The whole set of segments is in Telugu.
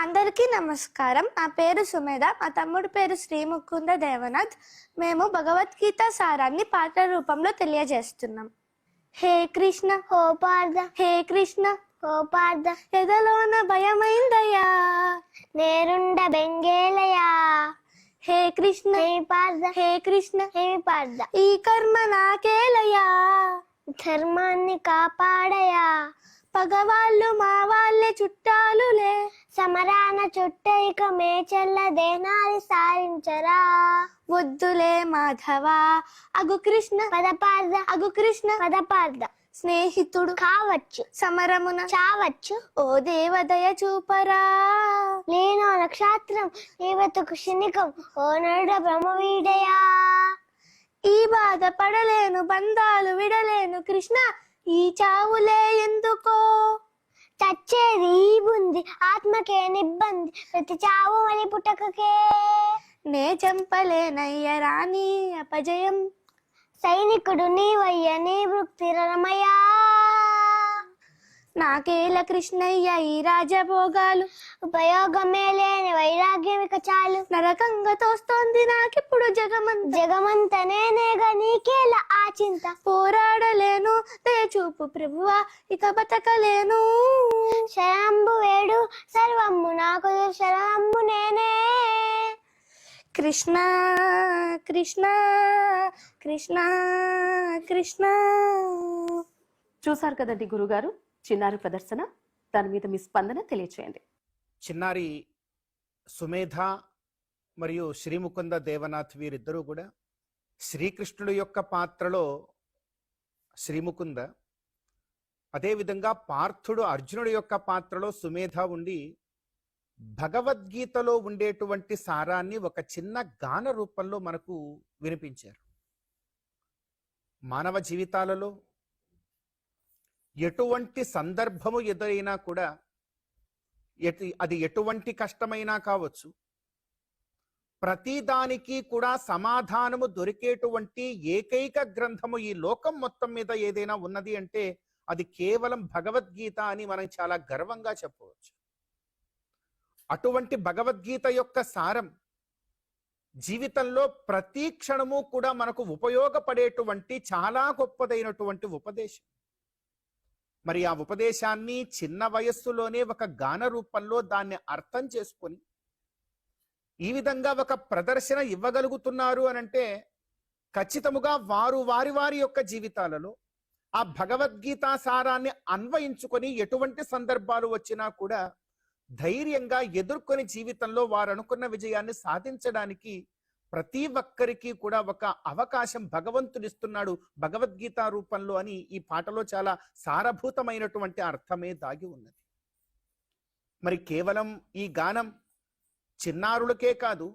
అందరికీ నమస్కారం. నా పేరు సుమేధ. మా తమ్ముడి పేరు శ్రీముకుంద దేవనాథ్. మేము భగవద్గీత సారాన్ని పాట రూపంలో తెలియజేస్తున్నాం. హే కృష్ణ ఓ పార్థ, హే కృష్ణ ఓ పార్థ, ఎదలోన భయమైందయ్యా, నేరుండ బెంగేలయా. హే కృష్ణ హే పార్థ, హే కృష్ణ హే పార్థ, ఈ కర్మ నాకేలయ్యా, ధర్మాన్ని కాపాడయా. పగవాళ్ళు మా వాళ్ళే చుట్టాలులే, సమరాన చుట్టైక మేచెల్ల దేనాలి సారించరా. వద్దులే మాధవా అగు కృష్ణ పదపార్థ, అగు కృష్ణ పదపార్థ, స్నేహితుడు కావచ్చు సమరమున చావచ్చు. ఓ దేవదయ చూపరా. లేనో నక్షత్రం నీ బతుకు క్షణికం, ఓ నరుడ బ్రహ్మవీడయా. ఈ బాధ పడలేను, బంధాలు విడలేను కృష్ణ, ఈ చావులే ఎందుకో. చచ్చేది ఈ బుంది, ఆత్మకే నిబ్బంది, ప్రతి చావు మలి పుట్టకకే. నే చంపలేనయ్య రాణి అపజయం, సైనికుడు నీవయ్య నీ వృత్తి రమయా. నాకేల కృష్ణయ్య ఈ రాజభోగాలు, ఉపయోగమే లేని వైరాగ్యం ఇక చాలు. నరకంగా తోస్తోంది నాకిప్పుడు జగమంత. జగమంత నేనేగా నీకేలా ఆ చింత. పోరాడలేను దయచూపు ప్రభువా, ఇక బతకలేను. శరంబు వేడు సర్వమ్ము నాకు, శరంబు నేనే. కృష్ణ కృష్ణ కృష్ణ కృష్ణ. చూసారు కదండి గురుగారు చిన్నారి ప్రదర్శన. దాని మీద మీ స్పందన తెలియచేయండి. చిన్నారి సుమేధ మరియు శ్రీముకుంద దేవనాథ్ వీరిద్దరూ కూడా శ్రీకృష్ణుడు యొక్క పాత్రలో శ్రీముకుంద, అదేవిధంగా పార్థుడు అర్జునుడి యొక్క పాత్రలో సుమేధ ఉండి భగవద్గీతలో ఉండేటువంటి సారాన్ని ఒక చిన్న గాన రూపంలో మనకు వినిపించారు. మానవ జీవితాలలో ఎటువంటి సందర్భము ఎదురైనా కూడా, అది ఎటువంటి కష్టమైనా కావచ్చు, ప్రతిదానికి కూడా సమాధానము దొరికేటువంటి ఏకైక గ్రంథము ఈ లోకం మొత్తం మీద ఏదైనా ఉన్నది అంటే అది కేవలం భగవద్గీత అని మనం చాలా గర్వంగా చెప్పవచ్చు. అటువంటి భగవద్గీత యొక్క సారం జీవితంలో ప్రతి క్షణము కూడా మనకు ఉపయోగపడేటువంటి చాలా గొప్పదైనటువంటి ఉపదేశం. మరి ఆ ఉపదేశాన్ని చిన్న వయస్సులోనే ఒక గాన రూపంలో దాన్ని అర్థం చేసుకొని ఈ విధంగా ఒక ప్రదర్శన ఇవ్వగలుగుతున్నారు అనంటే ఖచ్చితముగా వారు వారి వారి యొక్క జీవితాలలో ఆ భగవద్గీత సారాన్ని అన్వయించుకొని ఎటువంటి సందర్భాలు వచ్చినా కూడా ధైర్యంగా ఎదుర్కొని జీవితంలో వారు అనుకున్న విజయాన్ని సాధించడానికి ప్రతి ఒక్కరికి కూడా ఒక అవకాశం భగవంతుడిస్తున్నాడు భగవద్గీత రూపంలో అని ఈ పాటలో చాలా సారభూతమైనటువంటి అర్థమే దాగి ఉన్నది. మరి కేవలం ఈ గానం చిన్నారులకే కాదు,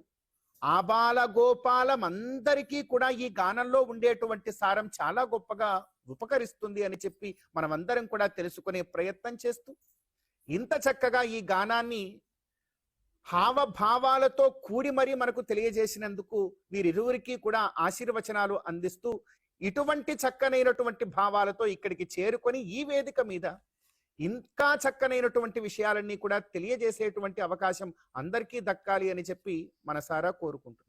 ఆబాల గోపాలమందరికీ కూడా ఈ గానంలో ఉండేటువంటి సారం చాలా గొప్పగా ఉపకరిస్తుంది అని చెప్పి మనమందరం కూడా తెలుసుకునే ప్రయత్నం చేస్తూ ఇంత చక్కగా ఈ గానాన్ని హావభావాలతో కూడి మరీ మనకు తెలియజేసినందుకు వీరిరువురికి కూడా ఆశీర్వచనాలు అందిస్తూ ఇటువంటి చక్కనైనటువంటి భావాలతో ఇక్కడికి చేరుకొని ఈ వేదిక మీద ఇంకా చక్కనైనటువంటి విషయాలన్నీ కూడా తెలియజేసేటువంటి అవకాశం అందరికీ దక్కాలి అని చెప్పి మనసారా కోరుకుంటున్నాం.